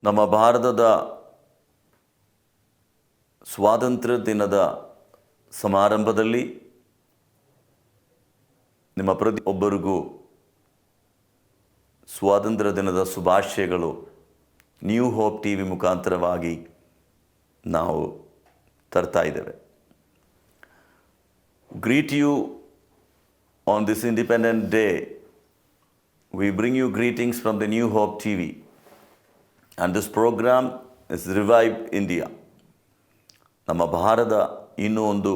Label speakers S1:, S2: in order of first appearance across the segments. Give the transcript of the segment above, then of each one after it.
S1: ನಮ್ಮ ಭಾರತದ ಸ್ವಾತಂತ್ರ್ಯ ದಿನದ ಸಮಾರಂಭದಲ್ಲಿ ನಿಮ್ಮ ಪ್ರತಿಯೊಬ್ಬರಿಗೂ ಸ್ವಾತಂತ್ರ್ಯ ದಿನದ ಶುಭಾಶಯಗಳು ನ್ಯೂ ಹೋಪ್ ಟಿವಿ ಮುಖಾಂತರವಾಗಿ ನಾವು ತರ್ತಾ ಇದ್ದೇವೆ. Greet you on this Independent Day. We bring you greetings from the New Hope TV. And this program is Revive India. ನಮ್ಮ ಭಾರತ ಇನ್ನೂ ಒಂದು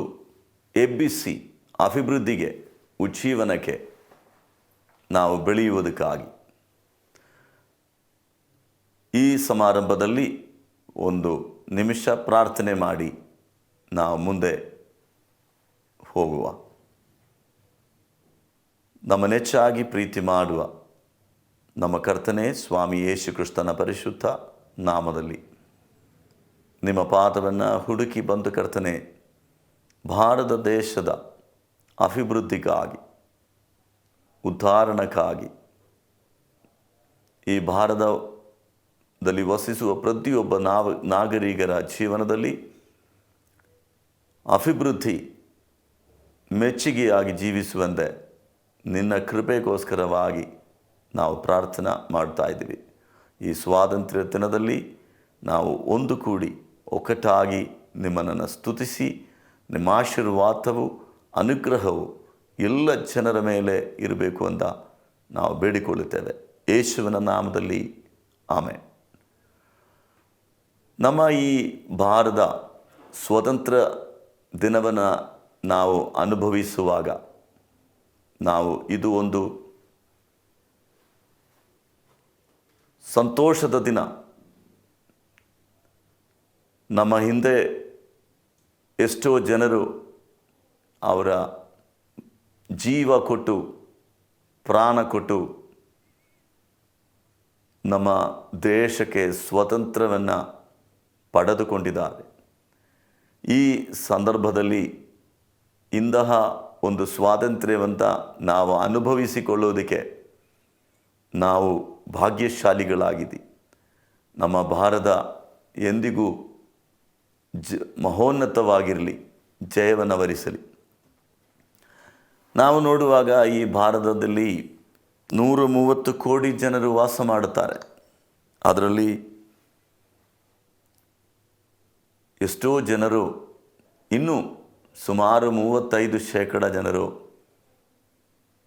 S1: ಎಬ್ಬಿಸಿ ಅಭಿವೃದ್ಧಿಗೆ ಉಜ್ಜೀವನಕ್ಕೆ ನಾವು ಬೆಳೆಯುವುದಕ್ಕಾಗಿ ಈ ಸಮಾರಂಭದಲ್ಲಿ ಒಂದು ನಿಮಿಷ ಪ್ರಾರ್ಥನೆ ಮಾಡಿ ನಾವು ಮುಂದೆ ಹೋಗುವ. ನಮ್ಮನ್ನೆಚ್ಚಾಗಿ ಪ್ರೀತಿ ಮಾಡುವ ನಮ್ಮ ಕರ್ತನೇ ಸ್ವಾಮಿ ಯೇಸು ಕ್ರಿಸ್ತನ ಪರಿಶುದ್ಧ ನಾಮದಲ್ಲಿ ನಿಮ್ಮ ಪಾದವನ್ನು ಹುಡುಕಿ ಬಂದು ಕರ್ತನೆ, ಭಾರತ ದೇಶದ ಅಭಿವೃದ್ಧಿಗಾಗಿ, ಉದ್ಧಾರಣಕ್ಕಾಗಿ, ಈ ಭಾರತದಲ್ಲಿ ವಸಿಸುವ ಪ್ರತಿಯೊಬ್ಬ ನಾಗರಿಕರ ಜೀವನದಲ್ಲಿ ಅಭಿವೃದ್ಧಿ ಮೆಚ್ಚುಗೆಯಾಗಿ ಜೀವಿಸುವಂತೆ ನಿನ್ನ ಕೃಪೆಗೋಸ್ಕರವಾಗಿ ನಾವು ಪ್ರಾರ್ಥನೆ ಮಾಡ್ತಾ ಇದ್ದೀವಿ. ಈ ಸ್ವಾತಂತ್ರ್ಯ ದಿನದಲ್ಲಿ ನಾವು ಒಂದು ಕೂಡಿ ಒಕ್ಕಟ್ಟಾಗಿ ನಿಮ್ಮನ್ನು ಸ್ತುತಿಸಿ ನಿಮ್ಮ ಆಶೀರ್ವಾದವು ಅನುಗ್ರಹವು ಎಲ್ಲ ಜನರ ಮೇಲೆ ಇರಬೇಕು ಅಂತ ನಾವು ಬೇಡಿಕೊಳ್ಳುತ್ತೇವೆ. ಯೇಸುವಿನ ನಾಮದಲ್ಲಿ ಆಮೆನ್. ನಮ್ಮ ಈ ಭಾರತ ಸ್ವಾತಂತ್ರ್ಯ ದಿನವನ್ನು ನಾವು ಅನುಭವಿಸುವಾಗ ಇದು ಒಂದು ಸಂತೋಷದ ದಿನ. ನಮ್ಮ ಹಿಂದೆ ಎಷ್ಟೋ ಜನರು ಅವರ ಜೀವ ಕೊಟ್ಟು ಪ್ರಾಣ ಕೊಟ್ಟು ನಮ್ಮ ದೇಶಕ್ಕೆ ಸ್ವಾತಂತ್ರ್ಯವನ್ನು ಪಡೆದುಕೊಂಡಿದ್ದಾರೆ. ಈ ಸಂದರ್ಭದಲ್ಲಿ ಇಂತಹ ಒಂದು ಸ್ವಾತಂತ್ರ್ಯವಂತ ನಾವು ಅನುಭವಿಸಿಕೊಳ್ಳೋದಕ್ಕೆ ನಾವು ಭಾಗ್ಯಶಾಲಿಗಳಾಗಿದ್ದೀವಿ. ನಮ್ಮ ಭಾರತ ಎಂದಿಗೂ ಮಹೋನ್ನತವಾಗಿರಲಿ, ಜಯವನ್ನು ವರಿಸಲಿ. ನಾವು ನೋಡುವಾಗ ಈ ಭಾರತದಲ್ಲಿ 130 ಕೋಟಿ ಜನರು ವಾಸ ಮಾಡುತ್ತಾರೆ. ಅದರಲ್ಲಿ ಎಷ್ಟೋ ಜನರು, ಇನ್ನೂ ಸುಮಾರು 35% ಜನರು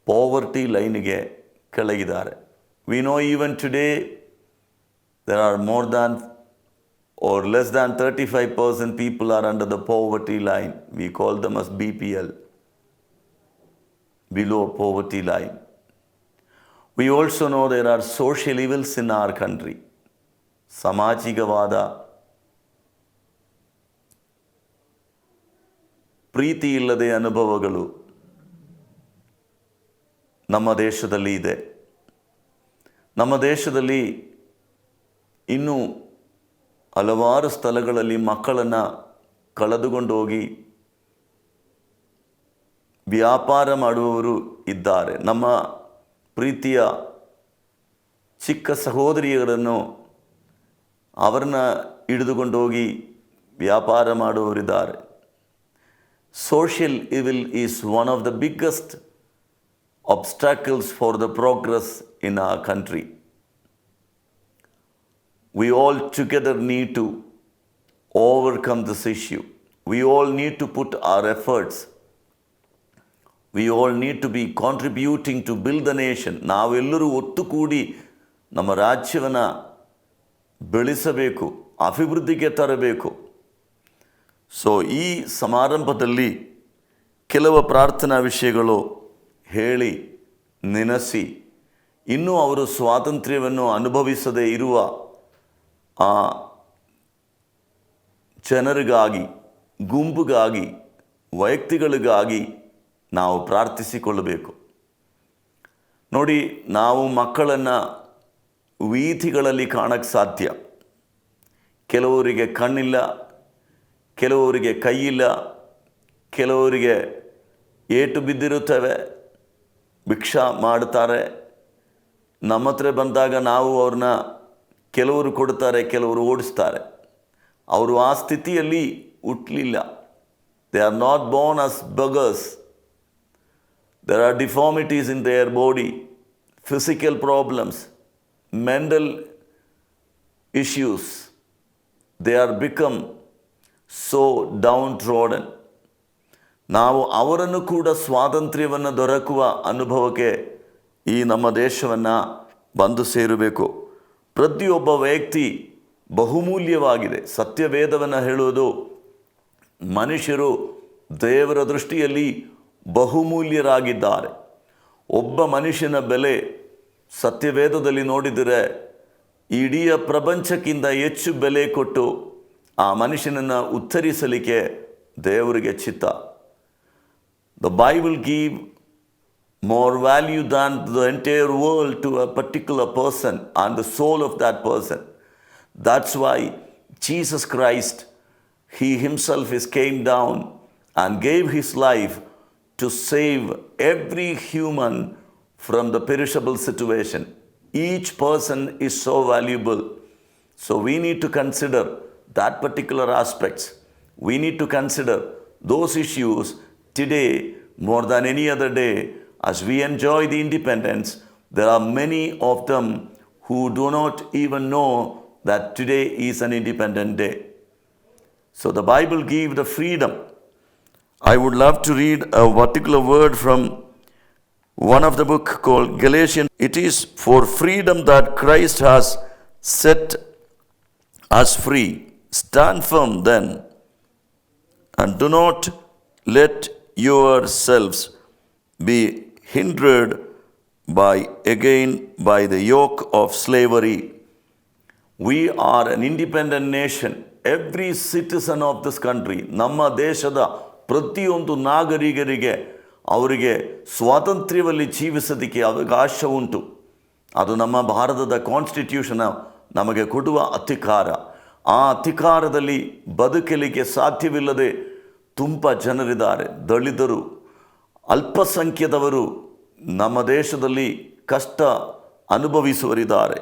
S1: ಪಾವರ್ಟಿ ಲೈನ್ಗೆ ಕೆಳಗಿದ್ದಾರೆ. We know even today there are more than or less than 35% people are under the poverty line. We call them as BPL, below poverty line. We also know there are social evils in our country. ಸಾಮಾಜಿಕವಾದ ಪ್ರೀತಿ ಇಲ್ಲದೆ ಅನುಭವಗಳು ನಮ್ಮ ದೇಶದಲ್ಲಿ ಇದೆ. ನಮ್ಮ ದೇಶದಲ್ಲಿ ಇನ್ನೂ ಹಲವಾರು ಸ್ಥಳಗಳಲ್ಲಿ ಮಕ್ಕಳನ್ನು ಕಳೆದುಕೊಂಡು ಹೋಗಿ ವ್ಯಾಪಾರ ಮಾಡುವವರು ಇದ್ದಾರೆ. ನಮ್ಮ ಪ್ರೀತಿಯ ಚಿಕ್ಕ ಸಹೋದರಿಯರನ್ನು ಅವರನ್ನ ಹಿಡಿದುಕೊಂಡು ಹೋಗಿ ವ್ಯಾಪಾರ ಮಾಡುವವರಿದ್ದಾರೆ. Social evil is one of the biggest obstacles for the progress in our country. We all together need to overcome this issue. We all need to put our efforts. We all need to be contributing to build the nation. ನಾವೆಲ್ಲರೂ ಒಟ್ಟುಗೂಡಿ ನಮ್ಮ ರಾಜ್ಯವನ್ನು ಬೆಳೆಸಬೇಕು, ಅಭಿವೃದ್ಧಿಗೆ ತರಬೇಕು. So ಈ ಸಮಾರಂಭದಲ್ಲಿ ಕೆಲವು ಪ್ರಾರ್ಥನಾ ವಿಷಯಗಳು ಹೇಳಿ ನೆನೆಸಿ, ಇನ್ನೂ ಅವರು ಸ್ವಾತಂತ್ರ್ಯವನ್ನು ಅನುಭವಿಸದೇ ಇರುವ ಆ ಜನರಿಗಾಗಿ, ಗುಂಪುಗಾಗಿ, ವ್ಯಕ್ತಿಗಳಿಗಾಗಿ ನಾವು ಪ್ರಾರ್ಥಿಸಿಕೊಳ್ಳಬೇಕು. ನೋಡಿ, ನಾವು ಮಕ್ಕಳನ್ನು ವೀಥಿಗಳಲ್ಲಿ ಕಾಣಕ್ಕೆ ಸಾಧ್ಯ. ಕೆಲವರಿಗೆ ಕಣ್ಣಿಲ್ಲ, ಕೆಲವರಿಗೆ ಕೈಯಿಲ್ಲ, ಕೆಲವರಿಗೆ ಏಟು ಬಿದ್ದಿರುತ್ತವೆ, ಭಿಕ್ಷಾ ಮಾಡ್ತಾರೆ. ನಮ್ಮ ಹತ್ರ ಬಂದಾಗ ನಾವು ಅವ್ರನ್ನ ಕೆಲವರು ಕೊಡ್ತಾರೆ, ಕೆಲವರು ಓಡಿಸ್ತಾರೆ. ಅವರು ಆ ಸ್ಥಿತಿಯಲ್ಲಿ ಹುಟ್ಟಲಿಲ್ಲ. They are not born as beggars. There are deformities in their body, physical problems, mental issues. They are become so downtrodden. ನಾವು ಅವರನ್ನು ಕೂಡ ಸ್ವಾತಂತ್ರ್ಯವನ್ನು ದೊರಕುವ ಅನುಭವಕ್ಕೆ ಈ ನಮ್ಮ ದೇಶವನ್ನು ಬಂದು ಸೇರಬೇಕು. ಪ್ರತಿಯೊಬ್ಬ ವ್ಯಕ್ತಿ ಬಹುಮೂಲ್ಯವಾಗಿದೆ. ಸತ್ಯವೇದವನ್ನು ಹೇಳುವುದು ಮನುಷ್ಯರು ದೇವರ ದೃಷ್ಟಿಯಲ್ಲಿ ಬಹುಮೂಲ್ಯರಾಗಿದ್ದಾರೆ. ಒಬ್ಬ ಮನುಷ್ಯನ ಬೆಲೆ ಸತ್ಯವೇದದಲ್ಲಿ ನೋಡಿದರೆ ಇಡೀ ಪ್ರಪಂಚಕ್ಕಿಂತ ಹೆಚ್ಚು ಬೆಲೆ ಕೊಟ್ಟು ಆ ಮನುಷ್ಯನನ್ನು ಉತ್ತರಿಸಲಿಕ್ಕೆ ದೇವರಿಗೆ ಚಿತ್ತ. The Bible give more value than the entire world to a particular person and the soul of that person. That's why Jesus Christ, He Himself came down and gave His life to save every human from the perishable situation. Each person is so valuable. So we need to consider that particular aspects. We need to consider those issues today more than any other day. As we enjoy the independence, there are many of them who do not even know that today is an independent day. So the Bible gives the freedom. I would love to read a particular word from one of the book called Galatians. It is for freedom that Christ has set us free. Stand firm then, and do not let yourselves be hindered by the yoke of slavery. We are an independent nation. Every citizen of this country, ನಮ್ಮ ದೇಶದ ಪ್ರತಿಯೊಂದು ನಾಗರಿಕರಿಗೆ ಅವರಿಗೆ ಸ್ವಾತಂತ್ರ್ಯದಲ್ಲಿ ಜೀವಿಸೋದಕ್ಕೆ ಅವಕಾಶ ಉಂಟು. ಅದು ನಮ್ಮ ಭಾರತದ ಕಾನ್ಸ್ಟಿಟ್ಯೂಷನ್ ನಮಗೆ ಕೊಡುವ ಅಧಿಕಾರ. ಆ ಅಧಿಕಾರದಲ್ಲಿ ಬದುಕಲಿಕ್ಕೆ ಸಾಧ್ಯವಿಲ್ಲದೆ ತುಂಬ ಜನರಿದ್ದಾರೆ. ದಲಿತರು, ಅಲ್ಪಸಂಖ್ಯಾತವರು ನಮ್ಮ ದೇಶದಲ್ಲಿ ಕಷ್ಟ ಅನುಭವಿಸುವರಿದ್ದಾರೆ.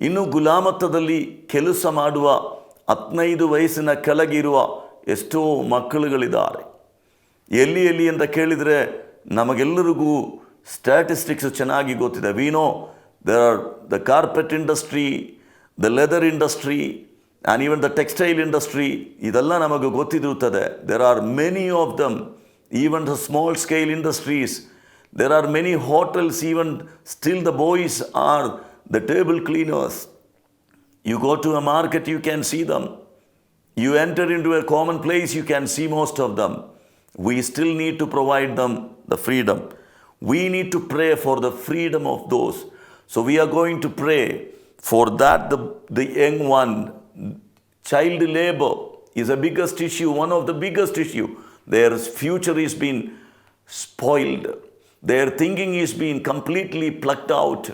S1: ಇನ್ನು ಗುಲಾಮತದಲ್ಲಿ ಕೆಲಸ ಮಾಡುವ 15 ವಯಸ್ಸಿನ ಕೆಳಗಿರುವ ಎಷ್ಟೋ ಮಕ್ಕಳುಗಳಿದ್ದಾರೆ. ಎಲ್ಲಿ ಅಂತ ಕೇಳಿದರೆ ನಮಗೆಲ್ಲರಿಗೂ ಸ್ಟ್ಯಾಟಿಸ್ಟಿಕ್ಸ್ ಚೆನ್ನಾಗಿ ಗೊತ್ತಿದೆ. We know there are the carpet industry, the leather industry and even the textile industry, ಇದೆಲ್ಲ ನಮಗೆ ಗೊತ್ತಿರುತ್ತದೆ. There are many of them, even the small scale industries. There are many hotels, even still the boys are the table cleaners. You go to a market, you can see them. You enter into a common place, you can see most of them. We still need to provide them the freedom. We need to pray for the freedom of those. So we are going to pray for that. The young one, child labor is the biggest issue, one of the biggest issue. Their future is being spoiled. Their thinking is being completely plucked out.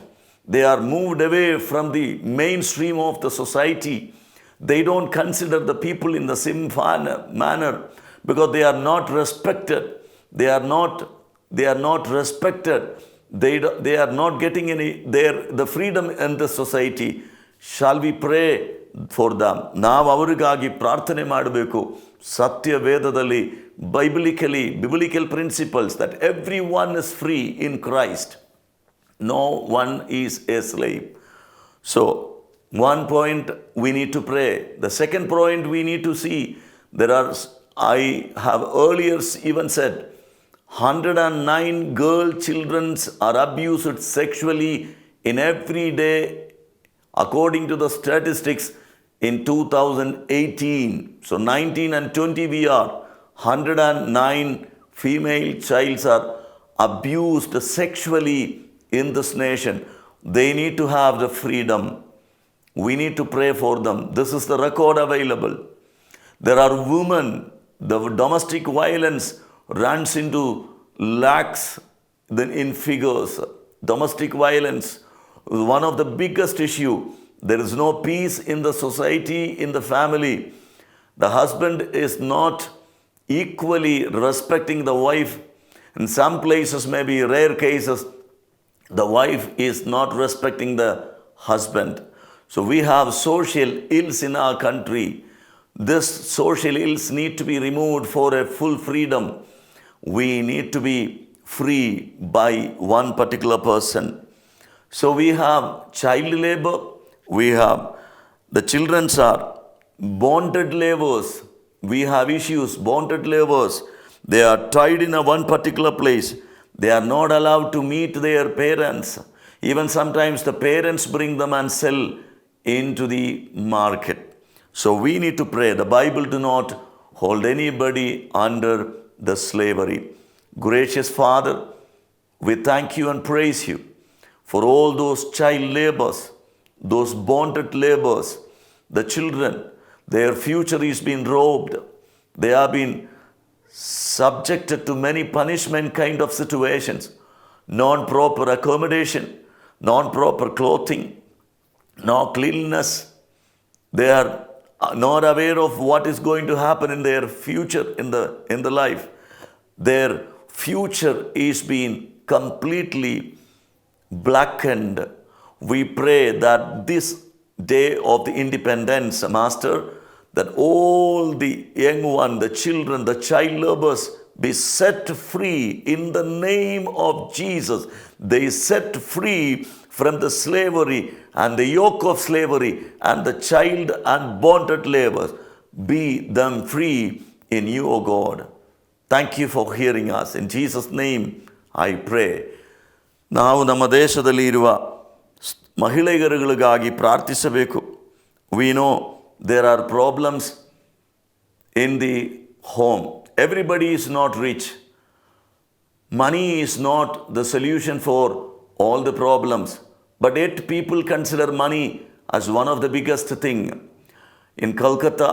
S1: They are moved away from the mainstream of the society. They don't consider the people in the same manner because they are not respected. They are not respected. They are not getting the freedom in the society. Shall we pray for them? ನಾವು ಅವರಿಗಾಗಿ ಪ್ರಾರ್ಥನೆ ಮಾಡಬೇಕು. ಸತ್ಯ ವೇದದಲ್ಲಿ biblical principles that everyone is free in Christ. No one is a slave. So, one point we need to pray. The second point we need to see, I have earlier even said, 109 children are abused sexually in every day, according to the statistics in 2018. So, 19 and 20 we are. 109 female childs are abused sexually in this nation. They need to have the freedom. We need to pray for them. This is the record available. There are women, the domestic violence runs into lakhs in figures. Domestic violence is one of the biggest issue. There is no peace in the society, in the family. The husband is not equally respecting the wife. In some places, maybe rare cases, the wife is not respecting the husband. So we have social ills in our country. This social ills need to be removed for a full freedom. We need to be free by one particular person. So we have child labor, we have the children are bonded laborers. We have issues, bonded laborers. They are tied in a one particular place. They are not allowed to meet their parents. Even sometimes the parents bring them and sell into the market. So we need to pray. The Bible do not hold anybody under the slavery. Gracious Father, we thank you and praise you for all those child laborers, those bonded laborers, the children. Their future is being robbed. They have been subjected to many punishment kind of situations. Non-proper accommodation, non-proper clothing, no cleanliness. They are not aware of what is going to happen in their future in the life. Their future is being completely blackened. We pray that this day of the independence, Master, that all the young one, the children, the child laborers be set free in the name of Jesus. They set free from the slavery and the yoke of slavery and the child and bonded labor. Be them free in you, O God. Thank you for hearing us. In Jesus' name I pray. ನಾವು ನಮ್ಮ ದೇಶದಲ್ಲಿ ಇರುವ ಮಹಿಳೆಯರುಗಳಿಗಾಗಿ ಪ್ರಾರ್ಥಿಸಬೇಕು. We know there are problems in the home. Everybody is not rich. Money is not the solution for all the problems. But yet people consider money as one of the biggest thing. In Kolkata,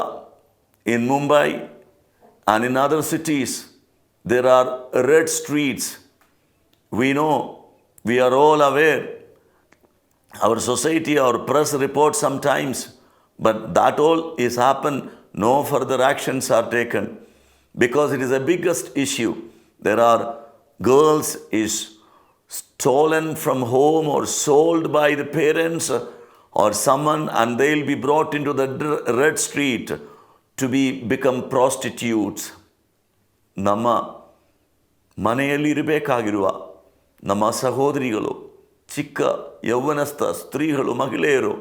S1: in Mumbai, and in other cities, there are red streets. We know, we are all aware. Our society, our press reports sometimes, but that all is happened. No further actions are taken because it is the biggest issue. There are girls is stolen from home or sold by the parents or someone, and they will be brought into the red street to become prostitutes. ನಮ್ಮ ಮನೆಯಲ್ಲಿ ಇರಬೇಕಾಗಿರುವ ನಮ್ಮ ಸಹೋದರಿಗಳು, ಚಿಕ್ಕ ಯೌವನಸ್ಥ ಸ್ತ್ರೀಗಳು, ಮಹಿಳೆಯರು,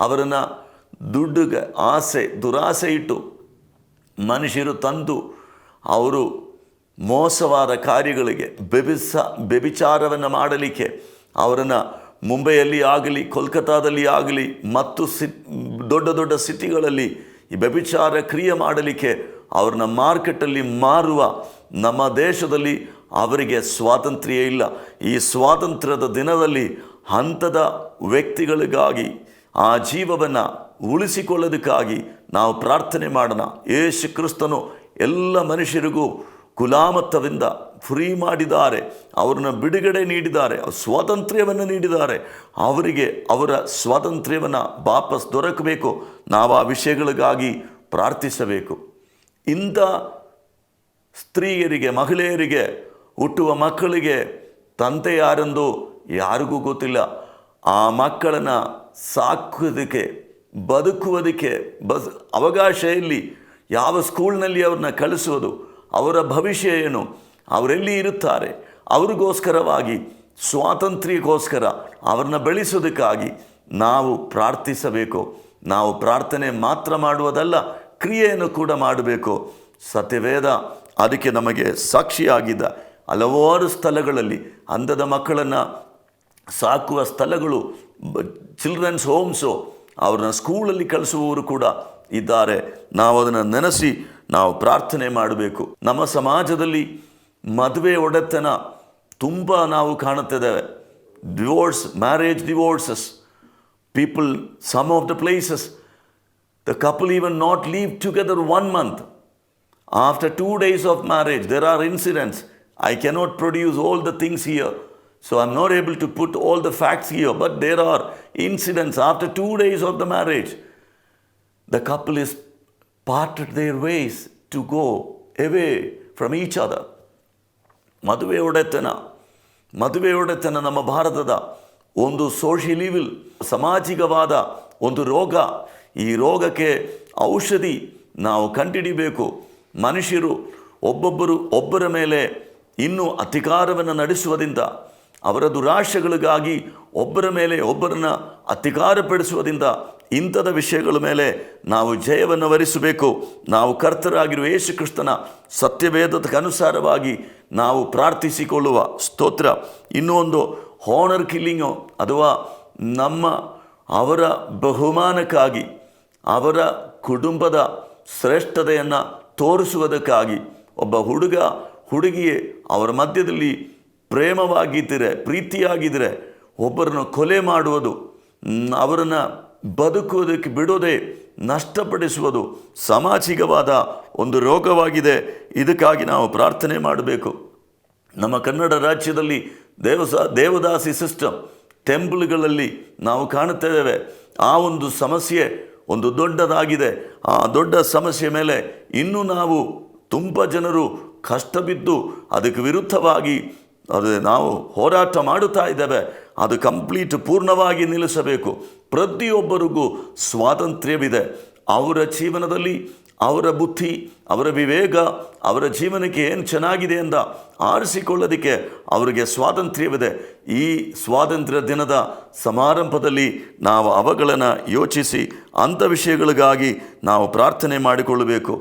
S1: ಅವರನ್ನು ದುಡ್ಡಿಗೆ ಆಸೆ, ದುರಾಸೆ ಇಟ್ಟು ಮನುಷ್ಯರು ತಂದು ಅವರು ಮೋಸವಾದ ಕಾರ್ಯಗಳಿಗೆ ವ್ಯಭಿಚಾರವನ್ನು ಮಾಡಲಿಕ್ಕೆ ಅವರನ್ನು ಮುಂಬೈಯಲ್ಲಿ ಆಗಲಿ, ಕೋಲ್ಕತ್ತಾದಲ್ಲಿ ಆಗಲಿ ಮತ್ತು ದೊಡ್ಡ ದೊಡ್ಡ ಸಿಟಿಗಳಲ್ಲಿ ಈ ವ್ಯಭಿಚಾರ ಕ್ರಿಯೆ ಮಾಡಲಿಕ್ಕೆ ಅವ್ರನ್ನ ಮಾರ್ಕೆಟಲ್ಲಿ ಮಾರುವ ನಮ್ಮ ದೇಶದಲ್ಲಿ ಅವರಿಗೆ ಸ್ವಾತಂತ್ರ್ಯ ಇಲ್ಲ. ಈ ಸ್ವಾತಂತ್ರ್ಯದ ದಿನದಲ್ಲಿ ಅಂಥದ ವ್ಯಕ್ತಿಗಳಿಗಾಗಿ ಆ ಜೀವವನ್ನು ಉಳಿಸಿಕೊಳ್ಳೋದಕ್ಕಾಗಿ ನಾವು ಪ್ರಾರ್ಥನೆ ಮಾಡೋಣ. ಯೇಸು ಕ್ರಿಸ್ತನು ಎಲ್ಲ ಮನುಷ್ಯರಿಗೂ ಗುಲಾಮತ್ವದಿಂದ ಫ್ರೀ ಮಾಡಿದ್ದಾರೆ, ಅವ್ರನ್ನ ಬಿಡುಗಡೆ ನೀಡಿದ್ದಾರೆ, ಸ್ವಾತಂತ್ರ್ಯವನ್ನು ನೀಡಿದ್ದಾರೆ. ಅವರಿಗೆ ಅವರ ಸ್ವಾತಂತ್ರ್ಯವನ್ನು ವಾಪಸ್ ದೊರಕಬೇಕು. ನಾವು ಆ ವಿಷಯಗಳಿಗಾಗಿ ಪ್ರಾರ್ಥಿಸಬೇಕು. ಇಂಥ ಸ್ತ್ರೀಯರಿಗೆ, ಮಹಿಳೆಯರಿಗೆ, ಹುಟ್ಟುವ ಮಕ್ಕಳಿಗೆ ತಂದೆ ಯಾರೆಂದು ಯಾರಿಗೂ ಗೊತ್ತಿಲ್ಲ. ಆ ಮಕ್ಕಳನ್ನು ಸಾಕೋದಕ್ಕೆ, ಬದುಕುವುದಕ್ಕೆ ಅವಕಾಶ ಇಲ್ಲಿ. ಯಾವ ಸ್ಕೂಲ್ನಲ್ಲಿ ಅವ್ರನ್ನ ಕಳಿಸೋದು, ಅವರ ಭವಿಷ್ಯ ಏನು, ಅವರೆಲ್ಲಿ ಇರುತ್ತಾರೆ, ಅವ್ರಿಗೋಸ್ಕರವಾಗಿ, ಸ್ವಾತಂತ್ರ್ಯಕ್ಕೋಸ್ಕರ ಅವ್ರನ್ನ ಬೆಳೆಸೋದಕ್ಕಾಗಿ ನಾವು ಪ್ರಾರ್ಥಿಸಬೇಕು. ನಾವು ಪ್ರಾರ್ಥನೆ ಮಾತ್ರ ಮಾಡುವುದಲ್ಲ, ಕ್ರಿಯೆಯನ್ನು ಕೂಡ ಮಾಡಬೇಕು. ಸತ್ಯವೇದ ಅದಕ್ಕೆ ನಮಗೆ ಸಾಕ್ಷಿಯಾಗಿದ್ದ ಹಲವಾರು ಸ್ಥಳಗಳಲ್ಲಿ ಅಂಧದ ಮಕ್ಕಳನ್ನು ಸಾಕುವ ಸ್ಥಳಗಳು, ಚಿಲ್ಡ್ರನ್ಸ್ ಹೋಮ್ಸು, ಅವ್ರನ್ನ ಸ್ಕೂಲಲ್ಲಿ ಕಳಿಸುವವರು ಕೂಡ ಇದ್ದಾರೆ. ನಾವು ಅದನ್ನು ನೆನೆಸಿ ನಾವು ಪ್ರಾರ್ಥನೆ ಮಾಡಬೇಕು. ನಮ್ಮ ಸಮಾಜದಲ್ಲಿ ಮದುವೆ ಒಡೆತನ ತುಂಬ ನಾವು ಕಾಣುತ್ತಿದ್ದೇವೆ. Divorce, marriage divorces, people, some of the places the couple even not live together 1 month. After 2 days of marriage, there are incidents. I cannot produce all the things here, so I'm not able to put all the facts here, but there are incidents. After 2 days of the marriage, the couple is parted their ways to go away from each other. ಮದುವೆ ಒಡೆತನ ನಮ್ಮ ಭಾರತದ ಒಂದು social evil, ಸಾಮಾಜಿಕವಾದ ಒಂದು ರೋಗ. ಈ ರೋಗಕ್ಕೆ ಔಷಧಿ ನಾವು ಕಂಡುಹಿಡಿಬೇಕು. ಮನುಷ್ಯರು ಒಬ್ಬರ ಮೇಲೆ ಇನ್ನೂ ಅಧಿಕಾರವನ್ನು ನಡೆಸುವುದರಿಂದ, ಅವರ ದುರಾಶೆಗಳಿಗಾಗಿ ಒಬ್ಬರ ಮೇಲೆ ಒಬ್ಬರನ್ನು ಅಧಿಕಾರಪಡಿಸುವುದರಿಂದ ಇಂಥದ ವಿಷಯಗಳ ಮೇಲೆ ನಾವು ಜಯವನ್ನು ವರಿಸಬೇಕು. ನಾವು ಕರ್ತರಾಗಿರುವ ಯೇಸು ಕ್ರಿಸ್ತನ ಸತ್ಯವೇದಕ್ಕೆ ಅನುಸಾರವಾಗಿ ನಾವು ಪ್ರಾರ್ಥಿಸಿಕೊಳ್ಳುವ. ಸ್ತೋತ್ರ. ಇನ್ನೂ ಒಂದು ಹಾನರ್ ಕಿಲ್ಲಿಂಗು ಅಥವಾ ಅವರ ಬಹುಮಾನಕ್ಕಾಗಿ, ಅವರ ಕುಟುಂಬದ ಶ್ರೇಷ್ಠತೆಯನ್ನು ತೋರಿಸುವುದಕ್ಕಾಗಿ ಒಬ್ಬ ಹುಡುಗಿಯೇ ಅವರ ಮಧ್ಯದಲ್ಲಿ ಪ್ರೇಮವಾಗಿದ್ದರೆ, ಪ್ರೀತಿಯಾಗಿದ್ದರೆ ಒಬ್ಬರನ್ನು ಕೊಲೆ ಮಾಡುವುದು, ಅವರನ್ನು ಬದುಕುವುದಕ್ಕೆ ಬಿಡೋದೇ ನಷ್ಟಪಡಿಸುವುದು ಸಾಮಾಜಿಕವಾದ ಒಂದು ರೋಗವಾಗಿದೆ. ಇದಕ್ಕಾಗಿ ನಾವು ಪ್ರಾರ್ಥನೆ ಮಾಡಬೇಕು. ನಮ್ಮ ಕನ್ನಡ ರಾಜ್ಯದಲ್ಲಿ ದೇವದಾಸಿ ಸಿಸ್ಟಮ್ ಟೆಂಪಲ್ಗಳಲ್ಲಿ ನಾವು ಕಾಣುತ್ತೇವೆ. ಆ ಒಂದು ಸಮಸ್ಯೆ ಒಂದು ದೊಡ್ಡದಾಗಿದೆ. ಆ ದೊಡ್ಡ ಸಮಸ್ಯೆ ಮೇಲೆ ಇನ್ನೂ ನಾವು ತುಂಬ ಜನರು ಕಷ್ಟ ಬಿದ್ದು ಅದಕ್ಕೆ ವಿರುದ್ಧವಾಗಿ ನಾವು ಹೋರಾಟ ಮಾಡುತ್ತಾ ಇದ್ದೇವೆ. ಅದು ಪೂರ್ಣವಾಗಿ ನಿಲ್ಲಿಸಬೇಕು. ಪ್ರತಿಯೊಬ್ಬರಿಗೂ ಸ್ವಾತಂತ್ರ್ಯವಿದೆ. ಅವರ ಜೀವನದಲ್ಲಿ ಅವರ ಬುದ್ಧಿ, ಅವರ ವಿವೇಕ, ಅವರ ಜೀವನಕ್ಕೆ ಏನು ಚೆನ್ನಾಗಿದೆ ಅಂತ ಆರಿಸಿಕೊಳ್ಳೋದಕ್ಕೆ ಅವರಿಗೆ ಸ್ವಾತಂತ್ರ್ಯವಿದೆ. ಈ ಸ್ವಾತಂತ್ರ್ಯ ದಿನದ ಸಮಾರಂಭದಲ್ಲಿ ನಾವು ಅವುಗಳನ್ನು ಯೋಚಿಸಿ ಅಂಥ ವಿಷಯಗಳಿಗಾಗಿ ನಾವು ಪ್ರಾರ್ಥನೆ ಮಾಡಿಕೊಳ್ಳಬೇಕು.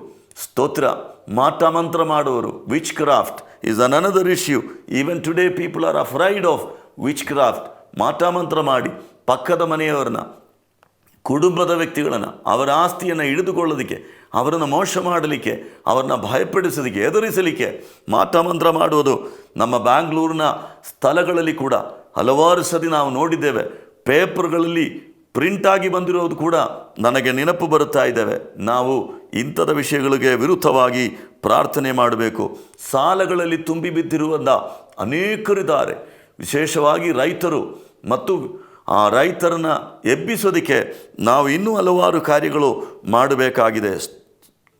S1: ಸ್ತೋತ್ರ. ಮಾಟಮಂತ್ರ ಮಾಡುವರು, which craft is another issue. Even today people are afraid of witchcraft. ಮಾಟಮಂತ್ರ ಮಾಡಿ ಪಕ್ಕದ ಮನೆಯವರನ್ನ, ಕುಟುಂಬದ ವ್ಯಕ್ತಿಗಳನ್ನು, ಅವರ ಆಸ್ತಿಯನ್ನು ಹಿಡಿದುಕೊಳ್ಳೋದಕ್ಕೆ, ಅವರನ್ನು ಮೋಸ ಮಾಡಲಿಕ್ಕೆ, ಅವರನ್ನು ಭಯಪಡಿಸೋದಕ್ಕೆ, ಎದುರಿಸಲಿಕ್ಕೆ ಮಾಟಮಂತ್ರ ಮಾಡುವುದು ನಮ್ಮ ಬ್ಯಾಂಗ್ಳೂರಿನ ಸ್ಥಳಗಳಲ್ಲಿ ಕೂಡ ಹಲವಾರು ಸತಿ ನಾವು ನೋಡಿದ್ದೇವೆ. ಪೇಪರ್ಗಳಲ್ಲಿ ಪ್ರಿಂಟಾಗಿ ಬಂದಿರೋದು ಕೂಡ ನನಗೆ ನೆನಪು ಬರುತ್ತಾ ಇದ್ದೇವೆ. ನಾವು ಇಂಥದ ವಿಷಯಗಳಿಗೆ ವಿರುದ್ಧವಾಗಿ ಪ್ರಾರ್ಥನೆ ಮಾಡಬೇಕು. ಸಾಲಗಳಲ್ಲಿ ತುಂಬಿ ಬಿದ್ದಿರುವಂಥ ಅನೇಕರಿದ್ದಾರೆ, ವಿಶೇಷವಾಗಿ ರೈತರು. ಮತ್ತು ಆ ರೈತರನ್ನು ಎಬ್ಬಿಸೋದಕ್ಕೆ ನಾವು ಇನ್ನೂ ಹಲವಾರು ಕಾರ್ಯಗಳು ಮಾಡಬೇಕಾಗಿದೆ.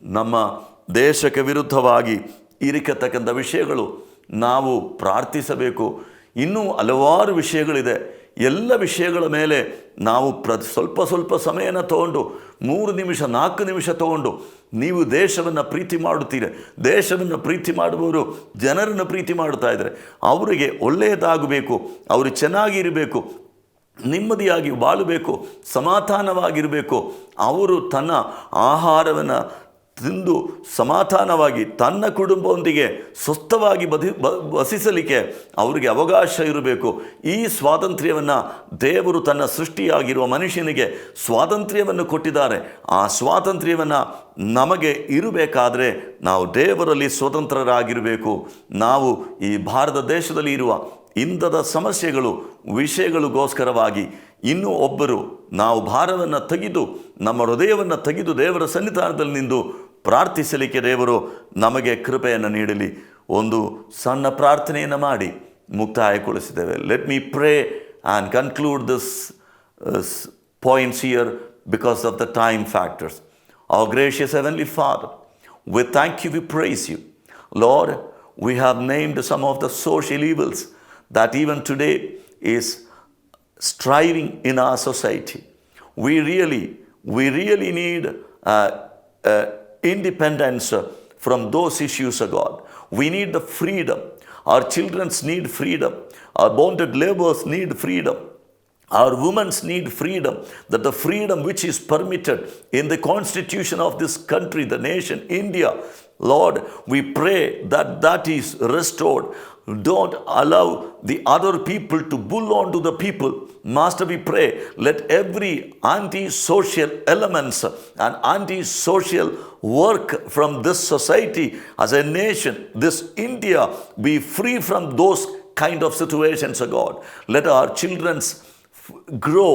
S1: ನಮ್ಮ ದೇಶಕ್ಕೆ ವಿರುದ್ಧವಾಗಿ ಇರಿಕತಕ್ಕಂಥ ವಿಷಯಗಳು ನಾವು ಪ್ರಾರ್ಥಿಸಬೇಕು. ಇನ್ನೂ ಹಲವಾರು ವಿಷಯಗಳಿದೆ. ಎಲ್ಲ ವಿಷಯಗಳ ಮೇಲೆ ನಾವು ಸ್ವಲ್ಪ ಸಮಯನ ತಗೊಂಡು 3 ನಿಮಿಷ 4 ನಿಮಿಷ ತಗೊಂಡು, ನೀವು ದೇಶವನ್ನು ಪ್ರೀತಿ ಮಾಡುತ್ತೀರಿ, ದೇಶವನ್ನು ಪ್ರೀತಿ ಮಾಡುವವರು ಜನರನ್ನು ಪ್ರೀತಿ ಮಾಡುತ್ತಾ ಇದ್ದಾರೆ, ಅವರಿಗೆ ಒಳ್ಳೆಯದಾಗಬೇಕು, ಅವರು ಚೆನ್ನಾಗಿರಬೇಕು, ನೆಮ್ಮದಿಯಾಗಿ ಬಾಳಬೇಕು, ಸಮಾಧಾನವಾಗಿರಬೇಕು. ಅವರು ತನ್ನ ಆಹಾರವನ್ನು ತಿಂದು ಸಮಾಧಾನವಾಗಿ ತನ್ನ ಕುಟುಂಬದೊಂದಿಗೆ ಸ್ವಸ್ಥವಾಗಿ ವಸಿಸಲಿಕ್ಕೆ ಅವರಿಗೆ ಅವಕಾಶ ಇರಬೇಕು. ಈ ಸ್ವಾತಂತ್ರ್ಯವನ್ನು ದೇವರು ತನ್ನ ಸೃಷ್ಟಿಯಾಗಿರುವ ಮನುಷ್ಯನಿಗೆ ಸ್ವಾತಂತ್ರ್ಯವನ್ನು ಕೊಟ್ಟಿದ್ದಾರೆ. ಆ ಸ್ವಾತಂತ್ರ್ಯವನ್ನು ನಮಗೆ ಇರಬೇಕಾದರೆ ನಾವು ದೇವರಲ್ಲಿ ಸ್ವತಂತ್ರರಾಗಿರಬೇಕು. ನಾವು ಈ ಭಾರತ ದೇಶದಲ್ಲಿ ಇರುವ ಇಂಥದ ಸಮಸ್ಯೆಗಳು ವಿಷಯಗಳಿಗೋಸ್ಕರವಾಗಿ ಇನ್ನೂ ಒಬ್ಬರು ನಾವು ಭಾರವನ್ನು ತೆಗೆದು, ನಮ್ಮ ಹೃದಯವನ್ನು ತೆಗೆದು ದೇವರ ಸನ್ನಿಧಾನದಲ್ಲಿ ನಿಂತು ಪ್ರಾರ್ಥಿಸಲಿಕ್ಕೆ ದೇವರು ನಮಗೆ ಕೃಪೆಯನ್ನು ನೀಡಲಿ. ಒಂದು ಸಣ್ಣ ಪ್ರಾರ್ಥನೆಯನ್ನು ಮಾಡಿ ಮುಕ್ತಾಯಗೊಳಿಸಿದ್ದೇವೆ. Let me pray and conclude this points here because of the time factors. Our gracious Heavenly Father, we thank you, we praise you. Lord, we have named some of the social evils that even today is striving in our society. We really need independence from those issues, God. We need the freedom. Our children need freedom. Our bonded laborers need freedom. Our women need freedom, that the freedom which is permitted in the constitution of this country, the nation, India, Lord, we pray that that is restored. Don't allow the other people to bull on to the people. Master, we pray, let every anti-social elements and anti-social work from this society as a nation, this India, be free from those kind of situations, O God. Let our children's grow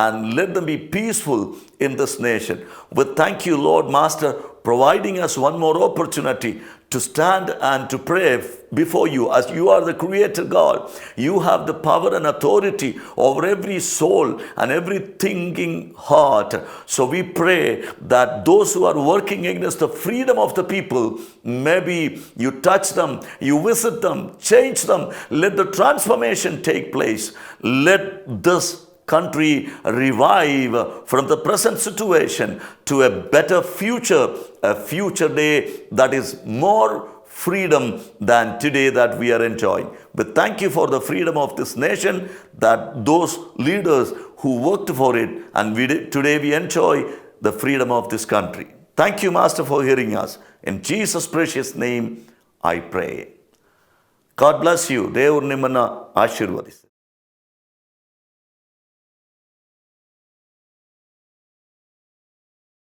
S1: and let them be peaceful in this nation. We thank you, Lord Master, providing us one more opportunity to stand and to pray before you, as you are the creator God. You have the power and authority over every soul and every thinking heart. So we pray that those who are working against the freedom of the people, maybe you touch them, you visit them, change them, let the transformation take place. Let this country revive from the present situation to a better future, a future day that is more freedom than today that we are enjoying. But thank you for the freedom of this nation, that those leaders who worked for it, and today we enjoy the freedom of this country. Thank you, Master, for hearing us. In Jesus' precious name, I pray. God bless you. ದೇವರು ನಿಮ್ಮನ್ನು ಆಶೀರ್ವದಿಸಿ.